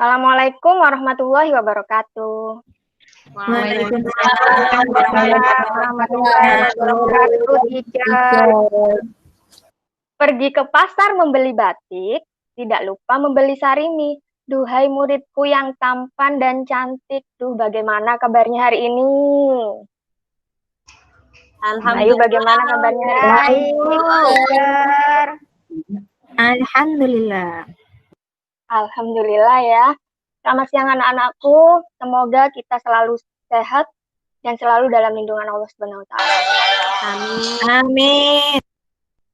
Assalamualaikum warahmatullahi wabarakatuh. Waalaikumsalam warahmatullahi wabarakatuh, teacher. Pergi ke pasar membeli batik, tidak lupa membeli sarimi. Duhai muridku yang tampan dan cantik, bagaimana kabarnya hari ini? Ayu, bagaimana kabarnya hari ini? Alhamdulillah. Alhamdulillah ya. Selamat siang anak-anakku. Semoga kita selalu sehat dan selalu dalam lindungan Allah Subhanahu wa taala. Amin.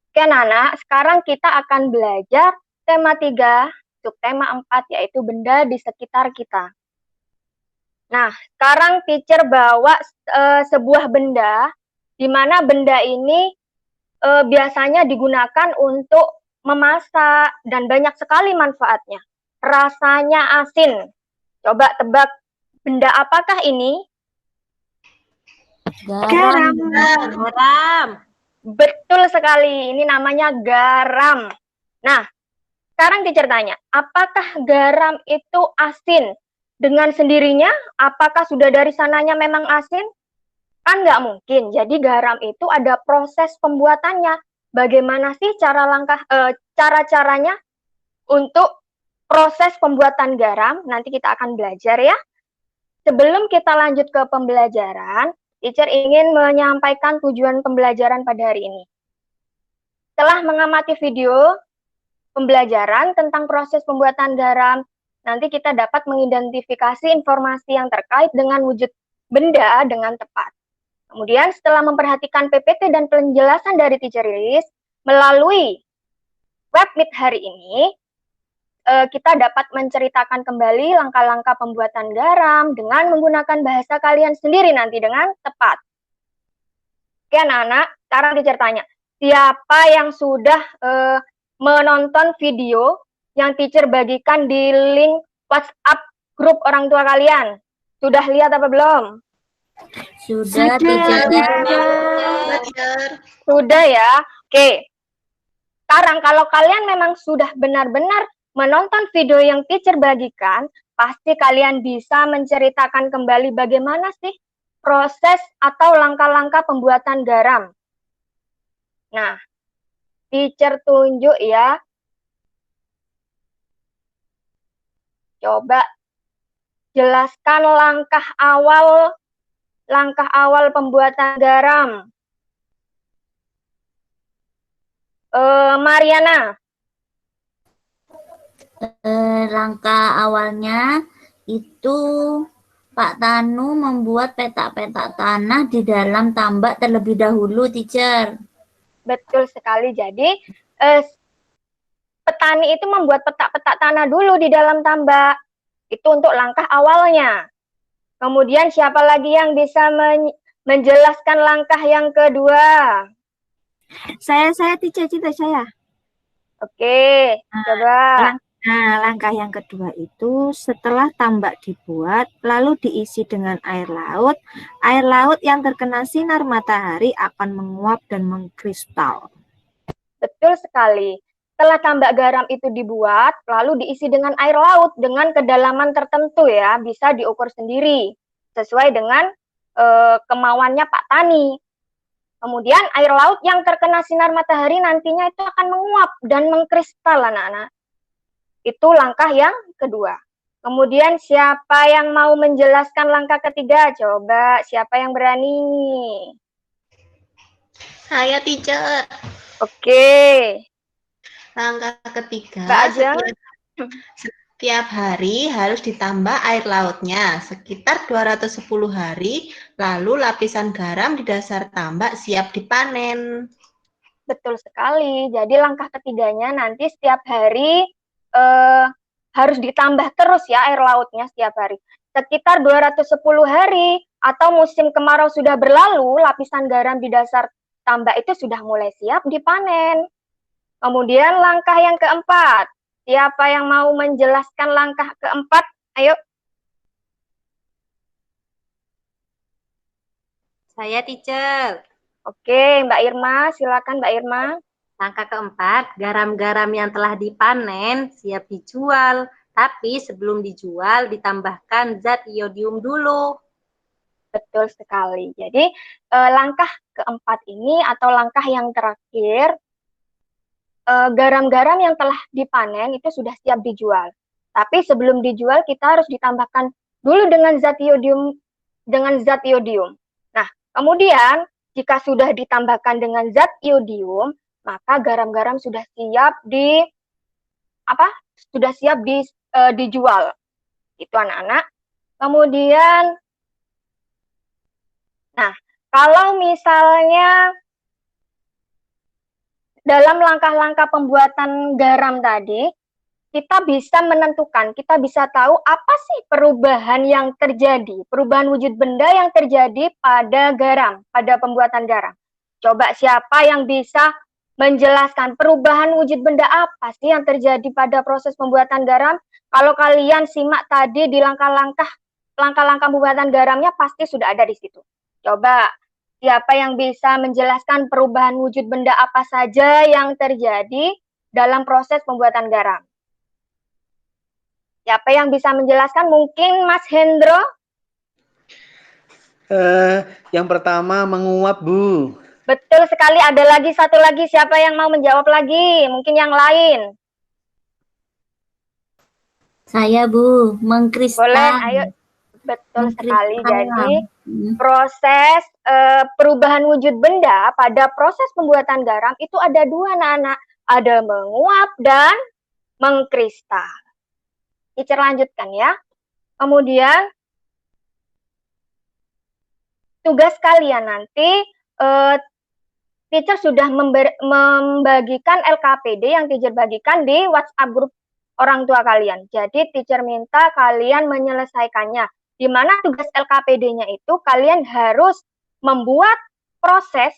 Oke, anak-anak, sekarang kita akan belajar tema 3, subtema 4, yaitu benda di sekitar kita. Nah, sekarang teacher bawa sebuah benda, di mana benda ini biasanya digunakan untuk memasak dan banyak sekali manfaatnya. Rasanya asin. Coba tebak benda apakah ini? Garam. Betul sekali, ini namanya garam. Nah, sekarang teacher tanya, apakah garam itu asin dengan sendirinya? Apakah sudah dari sananya memang asin? Kan nggak mungkin. Jadi garam itu ada proses pembuatannya. Bagaimana sih cara-caranya untuk proses pembuatan garam? Nanti kita akan belajar ya. Sebelum kita lanjut ke pembelajaran, teacher ingin menyampaikan tujuan pembelajaran pada hari ini. Setelah mengamati video pembelajaran tentang proses pembuatan garam, nanti kita dapat mengidentifikasi informasi yang terkait dengan wujud benda dengan tepat. Kemudian setelah memperhatikan PPT dan penjelasan dari teacher Lilis, melalui web meet hari ini, kita dapat menceritakan kembali langkah-langkah pembuatan garam dengan menggunakan bahasa kalian sendiri nanti dengan tepat. Oke anak-anak, sekarang teacher tanya, siapa yang sudah menonton video yang teacher bagikan di link WhatsApp grup orang tua kalian? Sudah lihat apa belum? Sudah, teacher. Sudah ya? Oke. Sekarang kalau kalian memang sudah benar-benar menonton video yang teacher bagikan, pasti kalian bisa menceritakan kembali bagaimana sih proses atau langkah-langkah pembuatan garam. Nah, teacher tunjuk ya. Coba jelaskan langkah awal pembuatan garam. Mariana. Langkah awalnya itu Pak Tanu membuat petak-petak tanah di dalam tambak terlebih dahulu, teacher. Betul sekali. Jadi petani itu membuat petak-petak tanah dulu di dalam tambak. Itu untuk langkah awalnya. Kemudian siapa lagi yang bisa menjelaskan langkah yang kedua? Saya cita-cita saya. Oke, coba. Nah, langkah yang kedua itu setelah tambak dibuat, lalu diisi dengan air laut. Air laut yang terkena sinar matahari akan menguap dan mengkristal. Betul sekali. Setelah tambak garam itu dibuat, lalu diisi dengan air laut dengan kedalaman tertentu ya, bisa diukur sendiri sesuai dengan kemauannya Pak Tani. Kemudian air laut yang terkena sinar matahari nantinya itu akan menguap dan mengkristal anak-anak. Itu langkah yang kedua. Kemudian siapa yang mau menjelaskan langkah ketiga? Coba siapa yang berani? Saya, teacher. Oke. Langkah ketiga, setiap hari harus ditambah air lautnya sekitar 210 hari, lalu lapisan garam di dasar tambak siap dipanen. Betul sekali. Jadi langkah ketiganya nanti setiap hari harus ditambah terus ya air lautnya setiap hari. Sekitar 210 hari atau musim kemarau sudah berlalu, lapisan garam di dasar tambak itu sudah mulai siap dipanen. Kemudian langkah yang keempat. Siapa yang mau menjelaskan langkah keempat? Ayo. Saya, teacher. Oke, Mbak Irma, silakan Mbak Irma. Langkah keempat, garam-garam yang telah dipanen siap dijual, Tapi sebelum dijual ditambahkan zat iodium dulu. Betul sekali. Jadi langkah keempat ini atau langkah yang terakhir, garam-garam yang telah dipanen itu sudah siap dijual. Tapi sebelum dijual kita harus ditambahkan dulu dengan zat iodium. Nah, kemudian jika sudah ditambahkan dengan zat iodium, maka garam-garam sudah siap dijual. Itu anak-anak. Kemudian nah, kalau misalnya dalam langkah-langkah pembuatan garam tadi, kita bisa menentukan, kita bisa tahu apa sih perubahan yang terjadi, perubahan wujud benda yang terjadi pada garam, pada pembuatan garam. Coba siapa yang bisa menjelaskan perubahan wujud benda apa sih yang terjadi pada proses pembuatan garam? Kalau kalian simak tadi di langkah-langkah pembuatan garamnya pasti sudah ada di situ. Coba siapa yang bisa menjelaskan perubahan wujud benda apa saja yang terjadi dalam proses pembuatan garam? Siapa yang bisa menjelaskan? Mungkin Mas Hendro? Yang pertama menguap, Bu. Betul sekali. Ada lagi satu lagi. Siapa yang mau menjawab lagi? Mungkin yang lain. Saya, Bu, mengkristal. Boleh, ayo. Betul sekali. Jadi proses perubahan wujud benda pada proses pembuatan garam itu ada dua, anak-anak. Ada menguap dan mengkristal. Teacher lanjutkan ya. Kemudian tugas kalian nanti teacher sudah membagikan LKPD yang teacher bagikan di WhatsApp grup orang tua kalian. Jadi teacher minta kalian menyelesaikannya. Di mana tugas LKPD-nya itu kalian harus membuat proses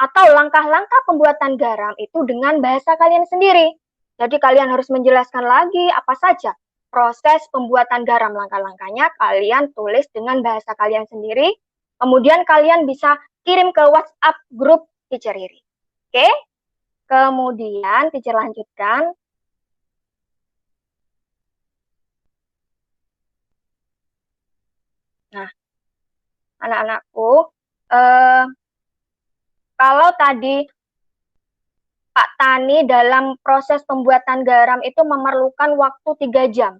atau langkah-langkah pembuatan garam itu dengan bahasa kalian sendiri. Jadi kalian harus menjelaskan lagi apa saja proses pembuatan garam, langkah-langkahnya kalian tulis dengan bahasa kalian sendiri. Kemudian kalian bisa kirim ke WhatsApp grup Teacher Riri. Oke? Kemudian teacher lanjutkan. Nah, anak-anakku, kalau tadi Pak Tani dalam proses pembuatan garam itu memerlukan waktu 3 jam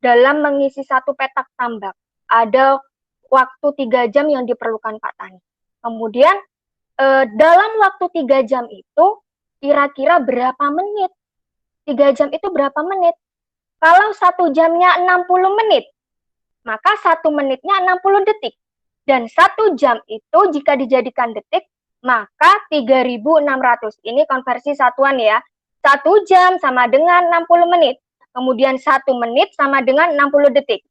dalam mengisi satu petak tambak. Ada waktu 3 jam yang diperlukan Pak Tani. Kemudian dalam waktu 3 jam itu kira-kira berapa menit? 3 jam itu berapa menit? Kalau 1 jamnya 60 menit, maka 1 menitnya 60 detik. Dan 1 jam itu jika dijadikan detik, maka 3.600. Ini konversi satuan ya. 1 jam sama dengan 60 menit. Kemudian 1 menit sama dengan 60 detik.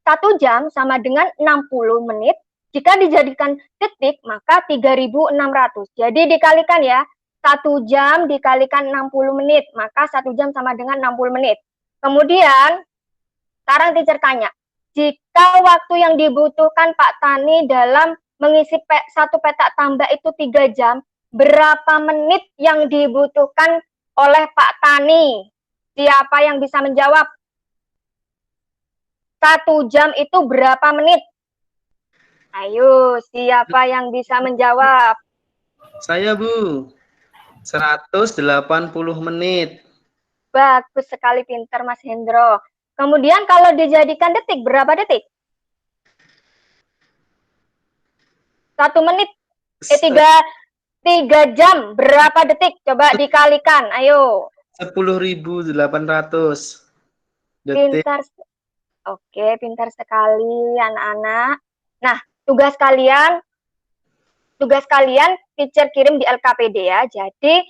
1 jam sama dengan 60 menit. Jika dijadikan detik, maka 3.600. Jadi dikalikan ya. 1 jam dikalikan 60 menit. Maka 1 jam sama dengan 60 menit. Kemudian, sekarang teacher tanya. Jika waktu yang dibutuhkan Pak Tani dalam mengisi satu petak tambak itu 3 jam, berapa menit yang dibutuhkan oleh Pak Tani? Siapa yang bisa menjawab? 1 jam itu berapa menit? Ayo, siapa yang bisa menjawab? Saya, Bu. 180 menit. Bagus sekali, pintar Mas Hendro. Kemudian kalau dijadikan detik, berapa detik? 1 menit, 3 jam, berapa detik? Coba dikalikan, ayo. 10.800 detik. Pintar. Oke, pintar sekali anak-anak. Nah, tugas kalian teacher kirim di LKPD ya. Jadi,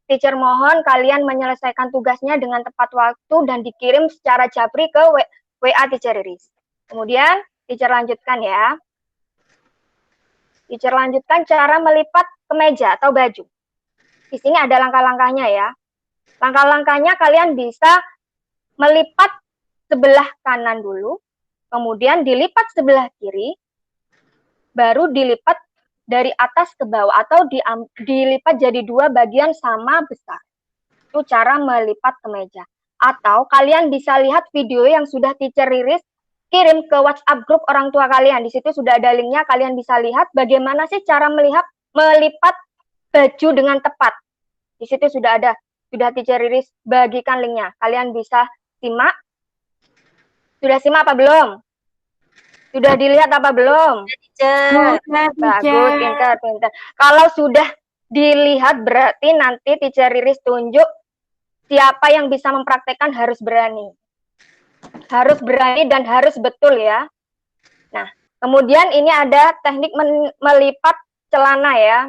teacher mohon kalian menyelesaikan tugasnya dengan tepat waktu dan dikirim secara japri ke WA Teacher Riris. Kemudian, teacher lanjutkan ya. Teacher lanjutkan cara melipat kemeja atau baju. Di sini ada langkah-langkahnya ya. Langkah-langkahnya kalian bisa melipat sebelah kanan dulu, kemudian dilipat sebelah kiri, baru dilipat dari atas ke bawah atau dilipat jadi 2 bagian sama besar. Itu cara melipat kemeja. atau kalian bisa lihat video yang sudah teacher Riris kirim ke WhatsApp grup orang tua kalian. Di situ sudah ada linknya, kalian bisa lihat bagaimana sih cara melipat baju dengan tepat. Di situ sudah teacher Riris bagikan linknya. Kalian bisa simak. Sudah simak apa belum? Sudah dilihat apa belum? Bagus, pintar. Kalau sudah dilihat berarti nanti teacher Riris tunjuk siapa yang bisa mempraktekkan harus berani. Harus berani dan harus betul ya. Nah, kemudian ini ada teknik melipat celana ya.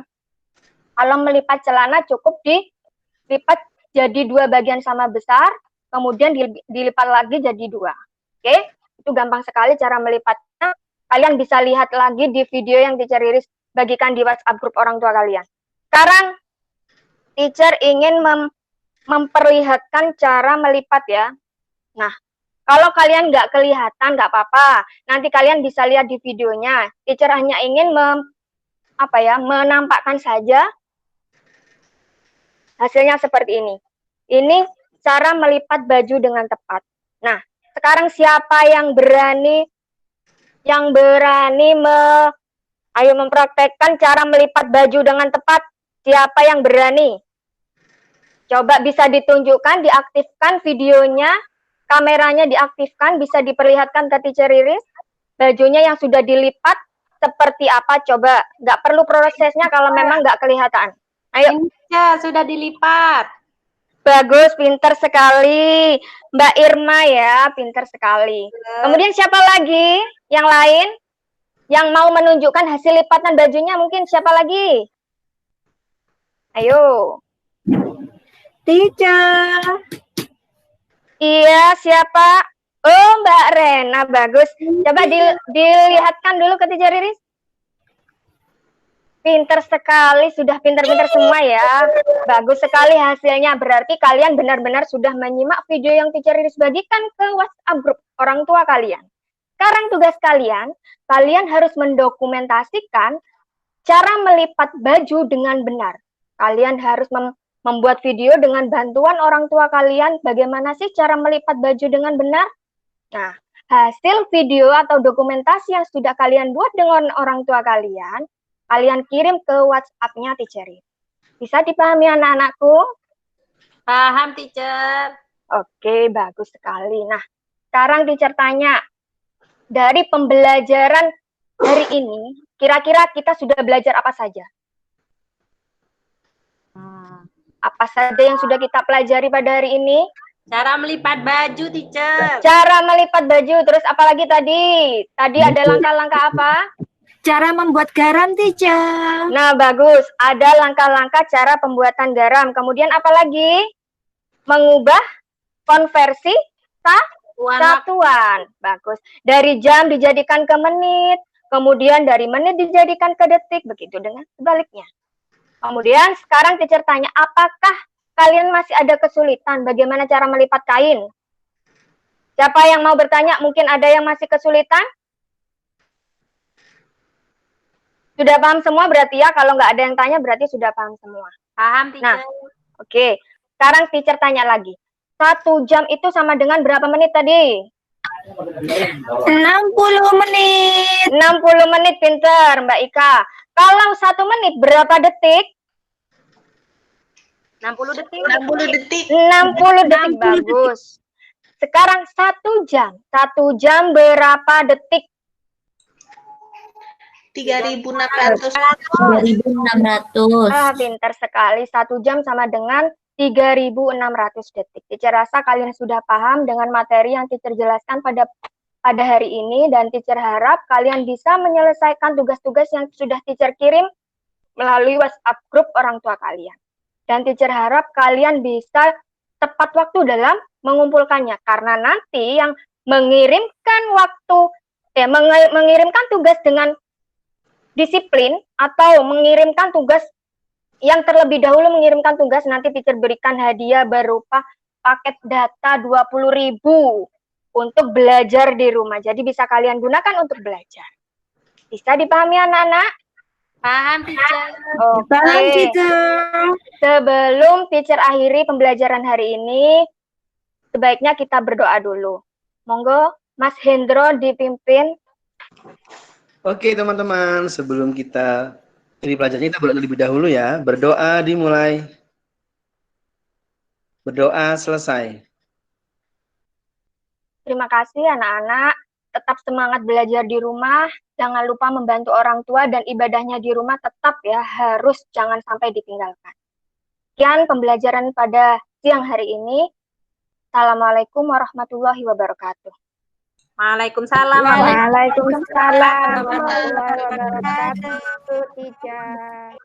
Kalau melipat celana cukup dilipat jadi 2 bagian sama besar, kemudian dilipat lagi jadi 2. Oke, itu gampang sekali cara melipatnya. Kalian bisa lihat lagi di video yang teacher Riris bagikan di WhatsApp grup orang tua kalian. Sekarang teacher ingin memperlihatkan cara melipat ya. Nah, kalau kalian nggak kelihatan, nggak apa-apa. Nanti kalian bisa lihat di videonya. Teacher hanya ingin menampakkan saja hasilnya seperti ini. Ini cara melipat baju dengan tepat. Nah, sekarang siapa yang berani mempraktekkan cara melipat baju dengan tepat? Siapa yang berani? Coba bisa ditunjukkan, diaktifkan videonya, kameranya diaktifkan, bisa diperlihatkan ke teacher Riris. Bajunya yang sudah dilipat seperti apa? Coba, nggak perlu prosesnya kalau memang nggak kelihatan. Ayo. Ya, sudah dilipat. Bagus, pintar sekali. Mbak Irma ya, pintar sekali. Kemudian siapa lagi? Yang lain? Yang mau menunjukkan hasil lipatan bajunya mungkin siapa lagi? Ayo. Teacher. Iya, siapa? Oh, Mbak Rena, bagus. Coba dilihatkan dulu ke teacher Riris. Pintar sekali, sudah pintar-pintar semua ya. Bagus sekali hasilnya. Berarti kalian benar-benar sudah menyimak video yang teacher Riris bagikan ke WhatsApp grup orang tua kalian. Sekarang tugas kalian harus mendokumentasikan cara melipat baju dengan benar. Kalian harus membuat video dengan bantuan orang tua kalian, bagaimana sih cara melipat baju dengan benar? Nah, hasil video atau dokumentasi yang sudah kalian buat dengan orang tua kalian kirim ke WhatsApp-nya teacher. Bisa dipahami anak-anakku? Paham, teacher. Oke, bagus sekali. Nah, sekarang teacher tanya, dari pembelajaran hari ini, kira-kira kita sudah belajar apa saja? Apa saja yang sudah kita pelajari pada hari ini? Cara melipat baju, teacher. Cara melipat baju, terus apalagi tadi? Tadi ada langkah-langkah apa? Cara membuat garam, teacher. Nah, bagus. Ada langkah-langkah cara pembuatan garam. Kemudian apalagi? Mengubah konversi satuan. Bagus. Dari jam dijadikan ke menit, kemudian dari menit dijadikan ke detik, begitu dengan sebaliknya. Kemudian sekarang teacher tanya, apakah kalian masih ada kesulitan bagaimana cara melipat kain? Siapa yang mau bertanya? Mungkin ada yang masih kesulitan? Sudah paham semua berarti ya? Kalau nggak ada yang tanya berarti sudah paham semua. Paham, teacher. Nah, oke. Sekarang teacher tanya lagi. 1 jam itu sama dengan berapa menit tadi? 60 menit. 60 menit, pinter Mbak Ika. Kalau 1 menit berapa detik? 60 detik. 60 detik. 60 detik, bagus. Sekarang 1 jam. 1 jam berapa detik? 3.600. 2.600. Pintar sekali. 1 jam sama dengan 3.600 detik. Teacher rasa kalian sudah paham dengan materi yang teacher jelaskan pada hari ini, dan teacher harap kalian bisa menyelesaikan tugas-tugas yang sudah teacher kirim melalui WhatsApp grup orang tua kalian. Dan teacher harap kalian bisa tepat waktu dalam mengumpulkannya, karena nanti yang mengirimkan mengirimkan tugas dengan disiplin atau mengirimkan tugas yang terlebih dahulu mengirimkan tugas, nanti teacher berikan hadiah berupa paket data 20.000 untuk belajar di rumah. Jadi bisa kalian gunakan untuk belajar. Bisa dipahami anak-anak? Paham, teacher. Oke. Paham, teacher. Sebelum teacher akhiri pembelajaran hari ini, sebaiknya kita berdoa dulu. Monggo Mas Hendro dipimpin. Oke teman-teman, sebelum kita ini pelajarannya kita berdoa terlebih dahulu ya. Berdoa dimulai. Berdoa selesai. Terima kasih anak-anak. Tetap semangat belajar di rumah. Jangan lupa membantu orang tua dan ibadahnya di rumah tetap ya harus jangan sampai ditinggalkan. Sekian pembelajaran pada siang hari ini. Assalamualaikum warahmatullahi wabarakatuh. Waalaikumsalam. Waalaikumsalam warahmatullahi wabarakatuh. Teacher.